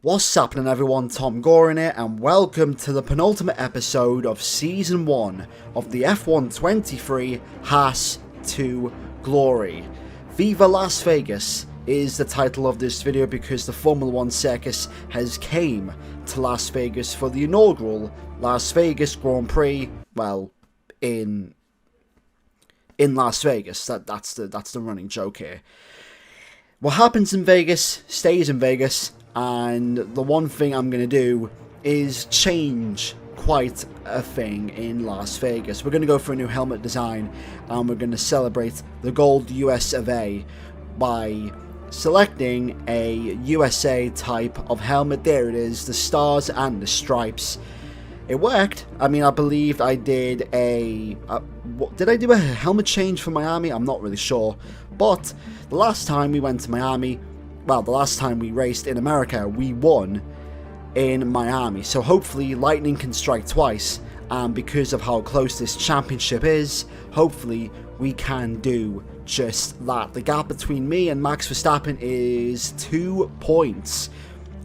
What's happening everyone, TomGorian here, and welcome to the penultimate episode of Season 1 of the F1 23 Haas to Glory. Viva Las Vegas is the title of this video because the Formula 1 circus has came to Las Vegas for the inaugural Las Vegas Grand Prix, well, in Las Vegas. That's the running joke here. What happens in Vegas stays in Vegas, and the one thing I'm going to do is change quite a thing in Las Vegas. We're going to go for a new helmet design, and we're going to celebrate the Gold US of A by selecting a USA type of helmet. There it is, the stars and the stripes. It worked. I mean, I believed I did did I do a helmet change for Miami? I'm not really sure. But the last time we went to Miami, well, the last time we raced in America, we won in Miami. So hopefully lightning can strike twice. And because of how close this championship is, hopefully we can do just that. The gap between me and Max Verstappen is 2 points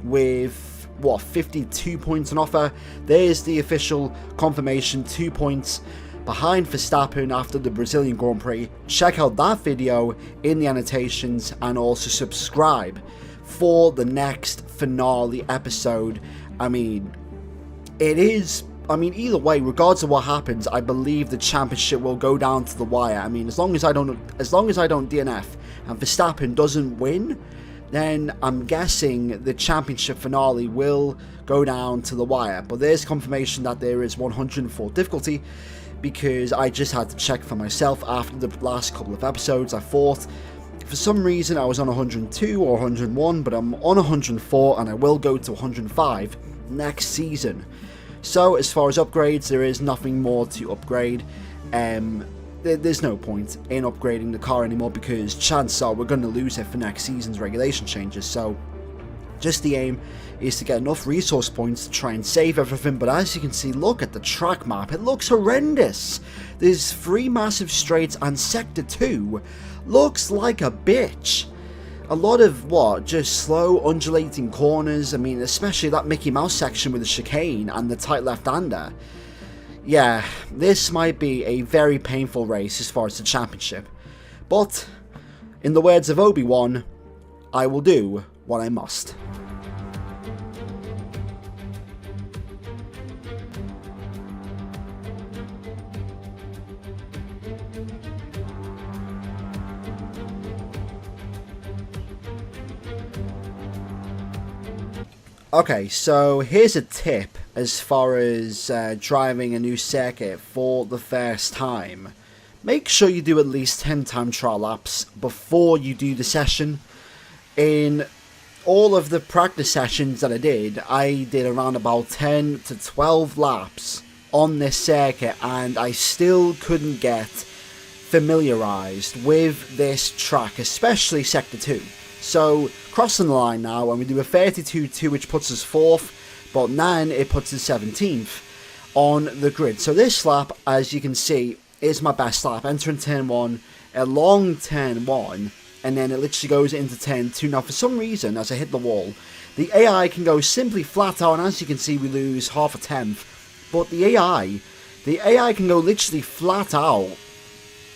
with 52 points on offer. There's the official confirmation, 2 points behind Verstappen after the Brazilian Grand Prix. Check out that video in the annotations and also subscribe for the next finale episode. I mean, either way, regardless of what happens, I believe the championship will go down to the wire. I mean, as long as I don't DNF and Verstappen doesn't win, then I'm guessing the championship finale will go down to the wire. But there's confirmation that there is 104 difficulty, because I just had to check for myself after the last couple of episodes. I thought for some reason I was on 102 or 101, but I'm on 104 and I will go to 105 next season. So as far as upgrades, there is nothing more to upgrade. There's no point in upgrading the car anymore because chances are we're going to lose it for next season's regulation changes. So just the aim is to get enough resource points to try and save everything. But as you can see, look at the track map, it looks horrendous. There's 3 massive straights and sector 2 looks like a bitch. A lot of just slow undulating corners. I mean, especially that Mickey Mouse section with the chicane and the tight left-hander. Yeah, this might be a very painful race as far as the championship. But in the words of Obi-Wan, I will do what I must. Okay, so here's a tip as far as driving a new circuit for the first time. Make sure you do at least 10 time trial laps before you do the session. In all of the practice sessions that I did around about 10 to 12 laps on this circuit, and I still couldn't get familiarized with this track, especially sector 2. So crossing the line now, and we do a 32.2, which puts us 4th, but then it puts us 17th on the grid. So this lap, as you can see, is my best lap. Entering turn 1, a long turn 1, and then it literally goes into turn 2. Now for some reason, as I hit the wall, the AI can go simply flat out, and as you can see, we lose half a tenth. But the AI can go literally flat out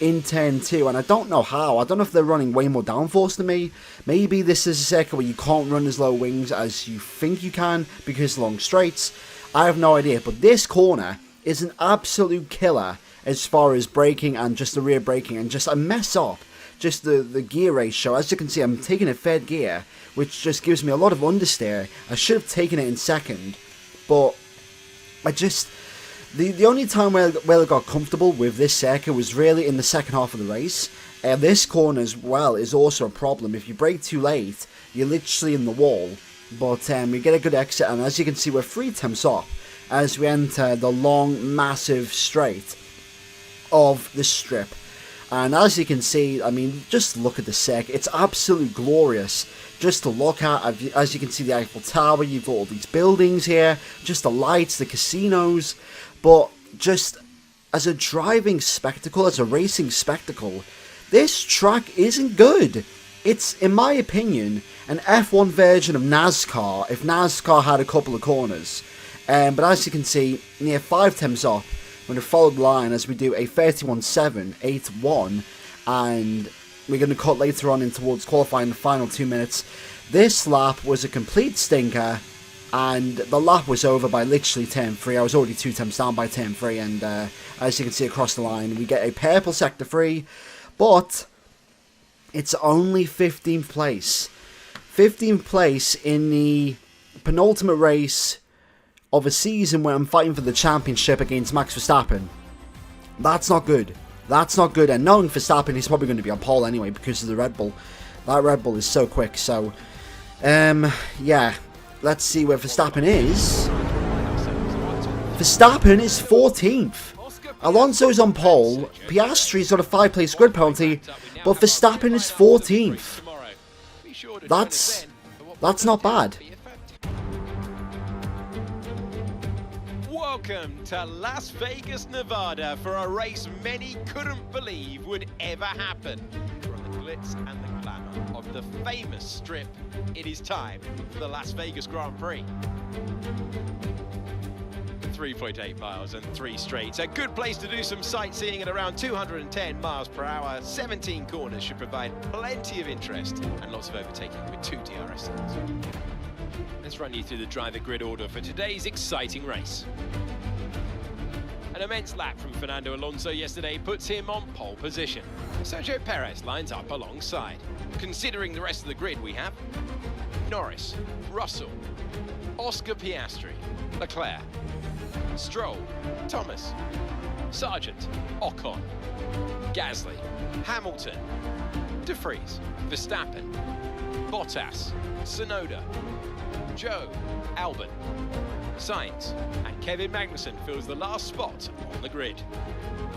in turn 2, and I don't know how. I don't know if they're running way more downforce than me. Maybe this is a circuit where you can't run as low wings as you think you can because of long straights. I have no idea, but this corner is an absolute killer as far as braking and just the rear braking, and just a mess up just the gear ratio. As you can see, I'm taking a 3rd gear, which just gives me a lot of understeer. I should have taken it in 2nd, but I just... The only time where I got comfortable with this circuit was really in the second half of the race. This corner as well is also a problem. If you brake too late, you're literally in the wall. But we get a good exit, and as you can see, we're 3 temps up as we enter the long, massive straight of the strip. And as you can see, I mean, just look at the circuit. It's absolutely glorious just to look at. As you can see, the Eiffel Tower, you've got all these buildings here, just the lights, the casinos. But just as a driving spectacle, as a racing spectacle, this track isn't good. It's, in my opinion, an F1 version of NASCAR if NASCAR had a couple of corners. But as you can see, near 5 temps up, we're going to follow the line as we do a 31.7, 8.1, and we're going to cut later on in towards qualifying the final 2 minutes. This lap was a complete stinker, and the lap was over by literally turn 3. I was already 2 temps down by turn 3, and as you can see across the line, we get a purple sector 3, but it's only 15th place. 15th place in the penultimate race of a season where I'm fighting for the championship against Max Verstappen. That's not good. That's not good. And knowing Verstappen, he's probably going to be on pole anyway because of the Red Bull. That Red Bull is so quick. So, yeah. Let's see where Verstappen is. Verstappen is 14th. Alonso's on pole. Piastri's got a 5-place grid penalty. But Verstappen is 14th. That's not bad. Welcome to Las Vegas, Nevada for a race many couldn't believe would ever happen. From the glitz and the glamour of the famous strip, it is time for the Las Vegas Grand Prix. 3.8 miles and 3 straights. A good place to do some sightseeing at around 210 miles per hour. 17 corners should provide plenty of interest and lots of overtaking with 2 DRS zones. Let's run you through the driver grid order for today's exciting race. An immense lap from Fernando Alonso yesterday puts him on pole position. Sergio Perez lines up alongside. Considering the rest of the grid, we have Norris, Russell, Oscar Piastri, Leclerc, Stroll, Thomas, Sargent, Ocon, Gasly, Hamilton, De Vries, Verstappen, Bottas, Tsunoda, Joe, Albon, Sainz, and Kevin Magnussen fills the last spot on the grid.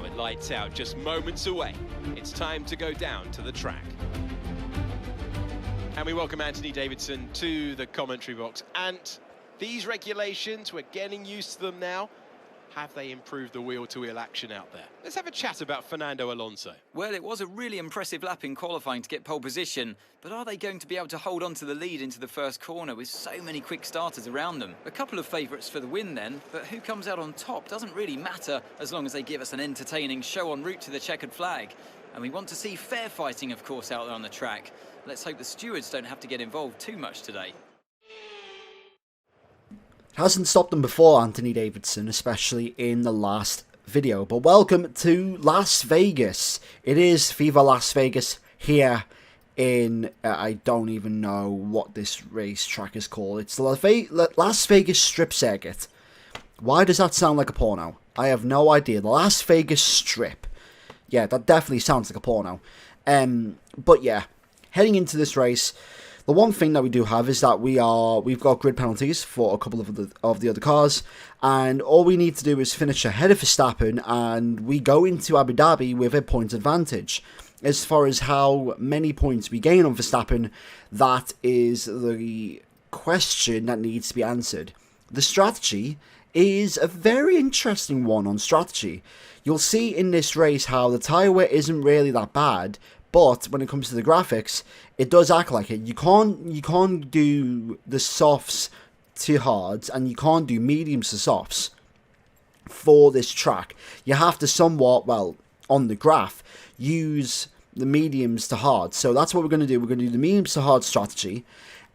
With lights out just moments away, it's time to go down to the track. And we welcome Anthony Davidson to the commentary box. And these regulations, we're getting used to them now. Have they improved the wheel-to-wheel action out there? Let's have a chat about Fernando Alonso. Well, it was a really impressive lap in qualifying to get pole position, but are they going to be able to hold on to the lead into the first corner with so many quick starters around them? A couple of favourites for the win then, but who comes out on top doesn't really matter as long as they give us an entertaining show en route to the checkered flag. And we want to see fair fighting, of course, out there on the track. Let's hope the stewards don't have to get involved too much today. Hasn't stopped them before, Anthony Davidson, especially in the last video. But welcome to Las Vegas. It is Viva Las Vegas here in, I don't even know what this racetrack is called. It's the Las Vegas Strip Circuit. Why does that sound like a porno? I have no idea. The Las Vegas Strip. Yeah, that definitely sounds like a porno. But yeah, heading into this race, the one thing that we do have is that we've got grid penalties for a couple of the other cars, and all we need to do is finish ahead of Verstappen, and we go into Abu Dhabi with a point advantage. As far as how many points we gain on Verstappen, that is the question that needs to be answered. The strategy is a very interesting one on strategy. You'll see in this race how the tyre wear isn't really that bad, but when it comes to the graphics, it does act like it. You can't do the softs to hards, and you can't do mediums to softs for this track. You have to somewhat, well, on the graph, use the mediums to hard. So that's what we're going to do. We're going to do the mediums to hard strategy.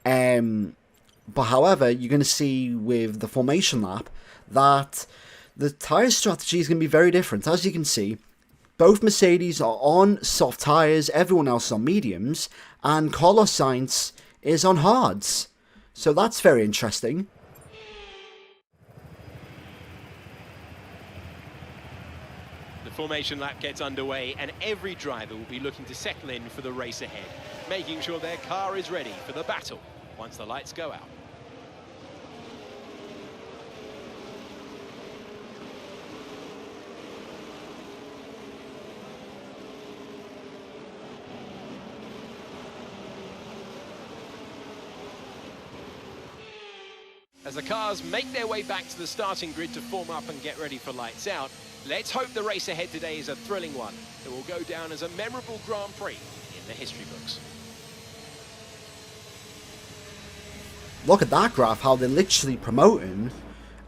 But however, you're going to see with the formation lap that the tyre strategy is going to be very different. As you can see, both Mercedes are on soft tyres, everyone else is on mediums, and Carlos Sainz is on hards. So that's very interesting. The formation lap gets underway, and every driver will be looking to settle in for the race ahead, making sure their car is ready for the battle once the lights go out. As the cars make their way back to the starting grid to form up and get ready for lights out, let's hope the race ahead today is a thrilling one that will go down as a memorable Grand Prix in the history books. look at that graph, how they're literally promoting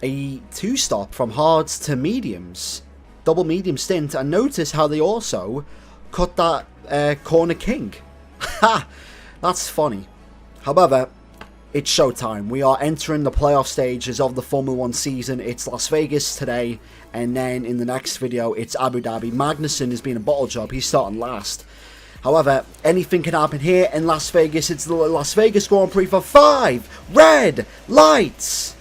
a 2-stop from hards to mediums. Double medium stint, and notice how they also cut that corner king. Ha! That's funny. However, it's showtime. We are entering the playoff stages of the Formula 1 season. It's Las Vegas today, and then in the next video, it's Abu Dhabi. Magnussen has been a bottle job. He's starting last. However, anything can happen here in Las Vegas. It's the Las Vegas Grand Prix for 5 red lights.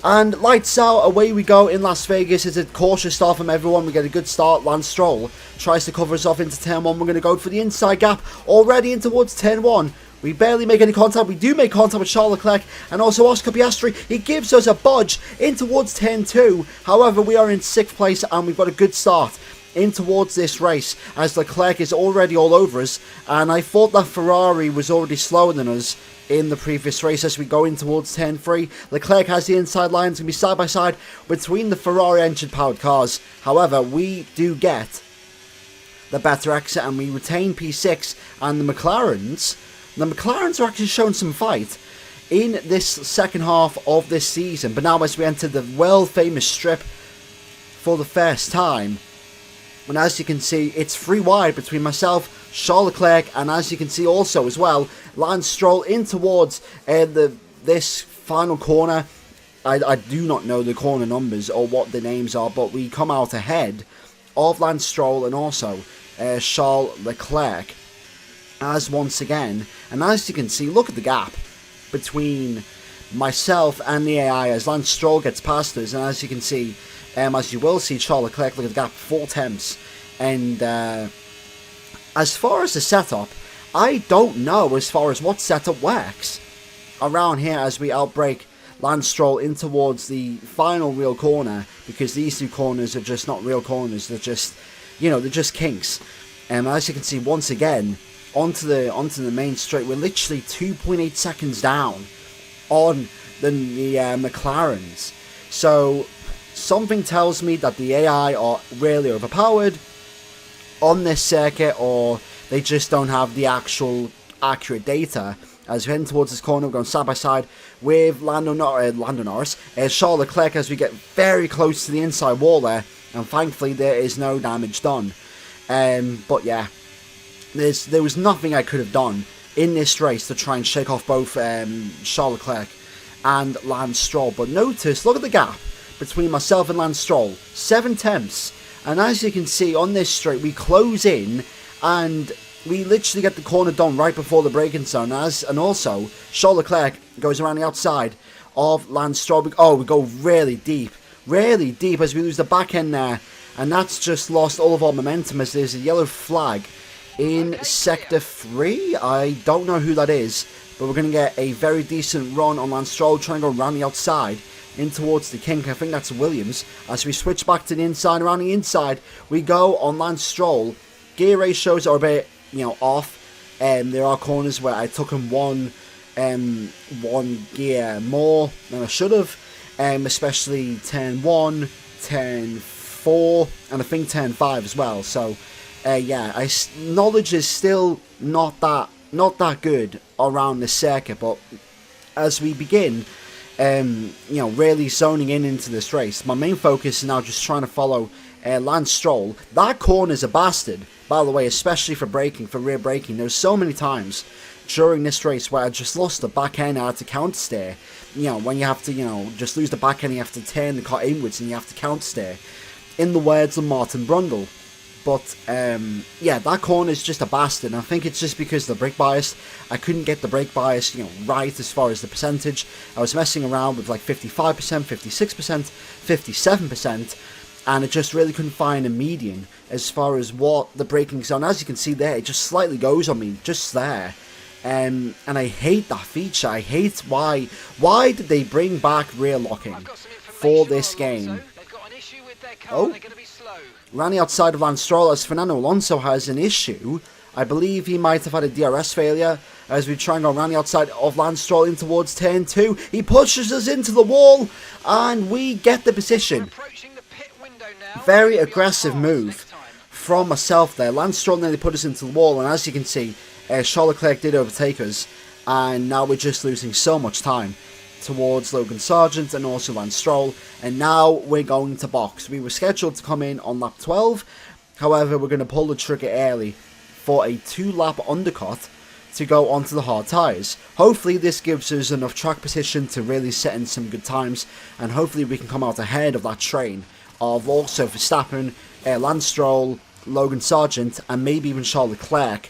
And lights out, away we go in Las Vegas. It's a cautious start from everyone. We get a good start. Lance Stroll tries to cover us off into turn 1. We're going to go for the inside gap already in towards turn 1. We barely make any contact. We do make contact with Charles Leclerc and also Oscar Piastri. He gives us a budge in towards turn 2. However, we are in 6th place and we've got a good start in towards this race as Leclerc is already all over us. And I thought that Ferrari was already slower than us in the previous race as we go in towards turn 3. Leclerc has the inside line. It's going to be side by side between the Ferrari engine powered cars. However, we do get the better exit and we retain P6, and the McLarens are actually showing some fight in this second half of this season. But now as we enter the world famous strip for the first time, and as you can see, it's 3 wide between myself, Charles Leclerc, and as you can see also as well, Lance Stroll in towards this final corner. I do not know the corner numbers or what the names are, but we come out ahead of Lance Stroll and also Charles Leclerc as once again. And as you can see, look at the gap between myself and the AI as Lance Stroll gets past us, and as you can see, as you will see, Charles Leclerc, look at the gap, 4 tenths. And as far as the setup, I don't know as far as what setup works around here as we outbrake Lance Stroll in towards the final real corner, because these 2 corners are just not real corners. They're just, you know, they're just kinks. And as you can see, once again, onto the main straight, we're literally 2.8 seconds down on the McLarens. So something tells me that the AI are really overpowered on this circuit, or they just don't have the actual accurate data. As we head towards this corner, we're going side by side with Lando Norris, Charles Leclerc, as we get very close to the inside wall there, and thankfully there is no damage done. But yeah, there was nothing I could have done in this race to try and shake off both Charles Leclerc and Lance Stroll. But notice, look at the gap between myself and Lance Stroll, 7 tenths. And as you can see on this straight, we close in and we literally get the corner done right before the braking zone. And also, Charles Leclerc goes around the outside of Lance Stroll. Oh, we go really deep as we lose the back end there. And that's just lost all of our momentum as there's a yellow flag in Sector 3. I don't know who that is, but we're going to get a very decent run on Lance Stroll trying to go around the outside in towards the kink. I think that's Williams. As we switch back to the inside, around the inside, we go on Lance Stroll. Gear ratios are a bit, off. There are corners where I took him one gear more than I should have. Especially turn 1, turn 4, and I think turn 5 as well. So, yeah, knowledge is still not that good around this circuit. But as we begin, really zoning into this race, my main focus is now just trying to follow Lance Stroll. That corner's a bastard, by the way, especially for braking, for rear braking. There's so many times during this race where I just lost the back end. I had to counter steer. When you have to, just lose the back end, you have to turn the car inwards and you have to counter steer. In the words of Martin Brundle. But, yeah, that corner is just a bastard. And I think it's just because of the brake bias. I couldn't get the brake bias, right as far as the percentage. I was messing around with like 55%, 56%, 57%. And it just really couldn't find a median as far as what the braking zone. As you can see there, it just slightly goes on me, just there. And I hate that feature. I hate why did they bring back rear locking for this game? Oh, around the outside of Lance Stroll as Fernando Alonso has an issue. I believe he might have had a DRS failure as we try and go around the outside of Lance Stroll in towards turn 2. He pushes us into the wall and we get the position. Very aggressive move from myself there. Lance Stroll nearly put us into the wall, and as you can see, Charles Leclerc did overtake us and now we're just losing so much time towards Logan Sargent and also Lance Stroll, and now we're going to box. We were scheduled to come in on lap 12, however we're going to pull the trigger early for a 2-lap undercut to go onto the hard tyres. Hopefully this gives us enough track position to really set in some good times, and hopefully we can come out ahead of that train of also Verstappen, Lance Stroll, Logan Sargent, and maybe even Charles Leclerc,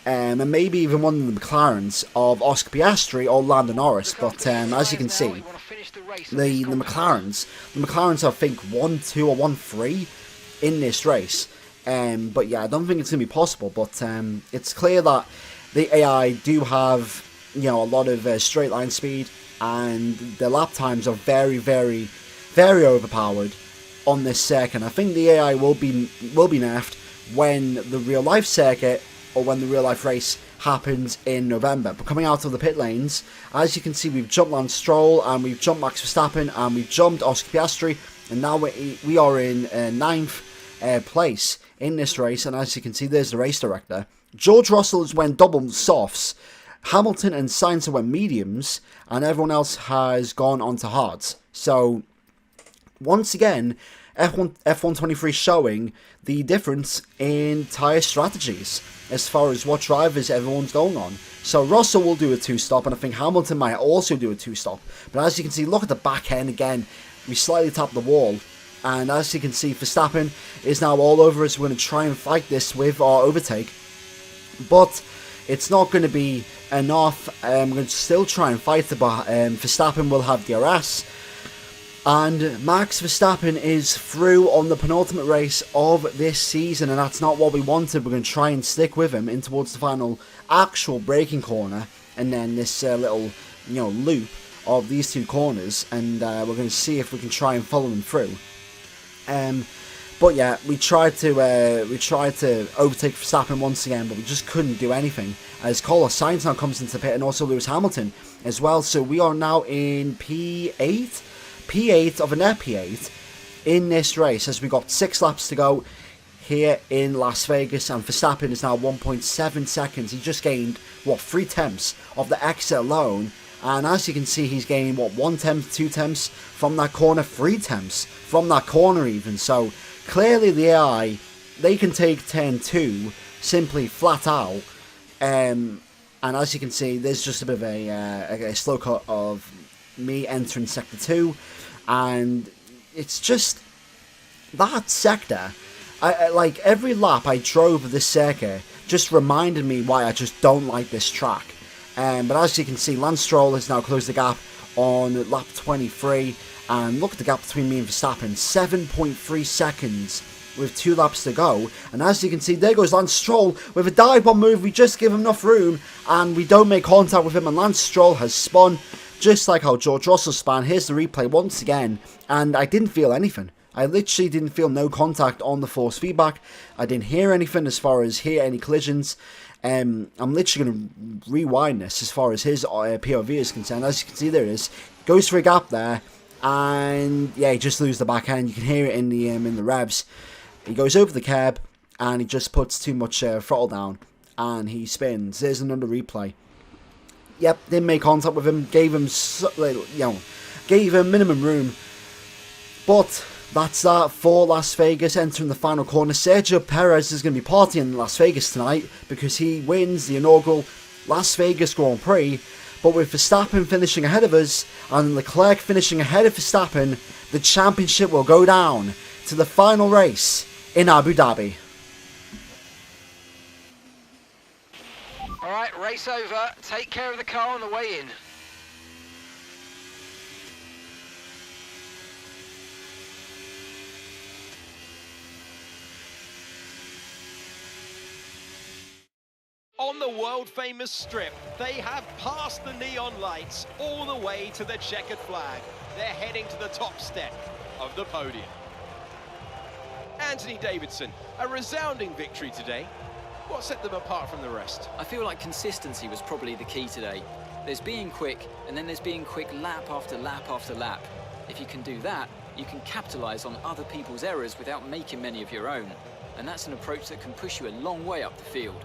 and maybe even one of the McLarens of Oscar Piastri or Lando Norris. But as you can see, the McLarens are, I think, 1-2 or 1-3 in this race. But yeah, I don't think it's going to be possible. But it's clear that the AI do have, you know, a lot of straight line speed, and the lap times are very, very, very overpowered on this circuit. I think the AI will be nerfed when the real life circuit or when the real life race happens in November. But coming out of the pit lanes, as you can see, we've jumped Lance Stroll and we've jumped Max Verstappen and we've jumped Oscar Piastri, and now we are in 9th place in this race. And as you can see, there's the race director. George Russell has went double softs, Hamilton and Sainz went mediums, and everyone else has gone on to hards. So once again, F123 showing the difference in tyre strategies as far as what drivers everyone's going on. So Russell will do a 2-stop, and I think Hamilton might also do a 2-stop. But as you can see, look at the back end again. We slightly tapped the wall. And as you can see, Verstappen is now all over us. We're going to try and fight this with our overtake, but it's not going to be enough. We're going to still try and fight it, but Verstappen will have DRS. And Max Verstappen is through on the penultimate race of this season, and that's not what we wanted. We're going to try and stick with him in towards the final actual braking corner, and then this little, loop of these two corners, and we're going to see if we can try and follow him through. But yeah, we tried to overtake Verstappen once again, but we just couldn't do anything, as Carlos Sainz now comes into the pit, and also Lewis Hamilton as well. So we are now in P8 of a net P8 in this race, as we got 6 laps to go here in Las Vegas, and Verstappen is now 1.7 seconds. He just gained 3 tenths of the exit alone. And as you can see, he's gaining 1 tenth, 2 tenths from that corner, 3 tenths from that corner even. So clearly the AI, they can take turn 2 simply flat out. And as you can see, there's just a bit of a slow cut of me entering sector 2, and it's just that sector. Like every lap I drove this circuit just reminded me why I just don't like this track. But as you can see, Lance Stroll has now closed the gap on lap 23, and look at the gap between me and Verstappen, 7.3 seconds with 2 laps to go. And as you can see, there goes Lance Stroll with a dive bomb move. We just give him enough room and we don't make contact with him, and Lance Stroll has spun just like how George Russell spun. Here's the replay once again, and I didn't feel anything. I literally didn't feel no contact on the force feedback. I didn't hear anything as far as any collisions. I'm literally going to rewind this as far as his POV is concerned. As you can see, there it is. Goes for a gap there, and yeah, he just loses the back end. You can hear it in the revs. He goes over the curb, and he just puts too much throttle down, and he spins. There's another replay. Yep, didn't make contact with him. Gave him minimum room, but that's that for Las Vegas. Entering the final corner, Sergio Perez is going to be partying in Las Vegas tonight because he wins the inaugural Las Vegas Grand Prix. But with Verstappen finishing ahead of us and Leclerc finishing ahead of Verstappen, the championship will go down to the final race in Abu Dhabi. Alright, race over. Take care of the car on the way in. On the world-famous strip, they have passed the neon lights all the way to the checkered flag. They're heading to the top step of the podium. Anthony Davidson, a resounding victory today. What set them apart from the rest? I feel like consistency was probably the key today. There's being quick, and then there's being quick lap after lap after lap. If you can do that, you can capitalise on other people's errors without making many of your own. And that's an approach that can push you a long way up the field.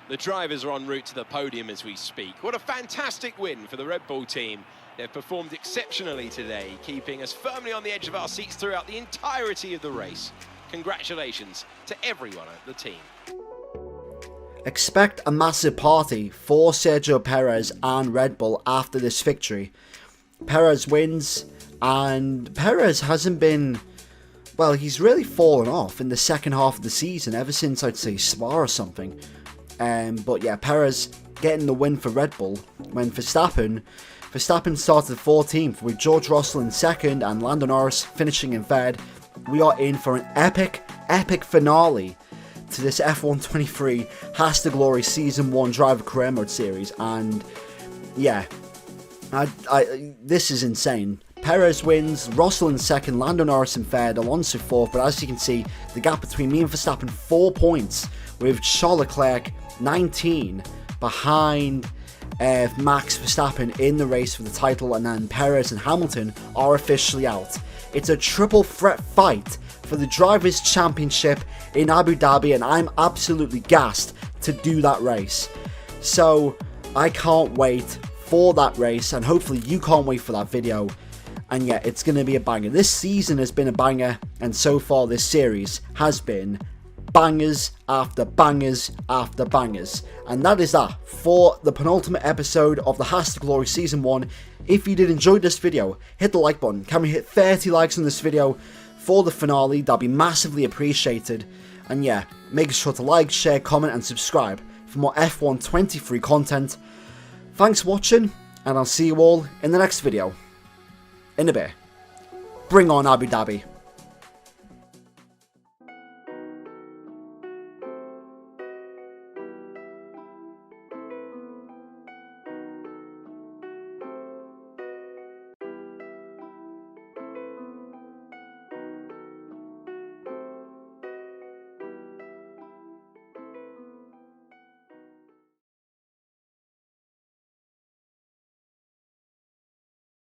The drivers are en route to the podium as we speak. What a fantastic win for the Red Bull team. They've performed exceptionally today, keeping us firmly on the edge of our seats throughout the entirety of the race. Congratulations to everyone at the team. Expect a massive party for Sergio Perez and Red Bull after this victory. Perez wins, and Perez hasn't been, well, he's really fallen off in the second half of the season, ever since, I'd say, Spa or something. But yeah, Perez getting the win for Red Bull, when Verstappen started 14th, with George Russell in second and Lando Norris finishing in third. We are in for an epic finale to this F123 Haas to Glory Season 1 Driver Career Mode series, and yeah, this is insane. Perez wins, Russell in second, Lando Norris in third, Alonso fourth, but as you can see, the gap between me and Verstappen 4 points, with Charles Leclerc 19 behind Max Verstappen in the race for the title, and then Perez and Hamilton are officially out. It's a triple threat fight for the Drivers' Championship in Abu Dhabi, and I'm absolutely gassed to do that race. So I can't wait for that race, and hopefully you can't wait for that video. And yeah, it's going to be a banger. This season has been a banger, and so far this series has been bangers after bangers after bangers. And that is that for the penultimate episode of the Haas to Glory Season 1. If you did enjoy this video, hit the like button. Can we hit 30 likes on this video for the finale? That'd be massively appreciated. And yeah, make sure to like, share, comment and subscribe for more F123 content. Thanks for watching, and I'll see you all in the next video. In a bit. Bring on Abu Dhabi.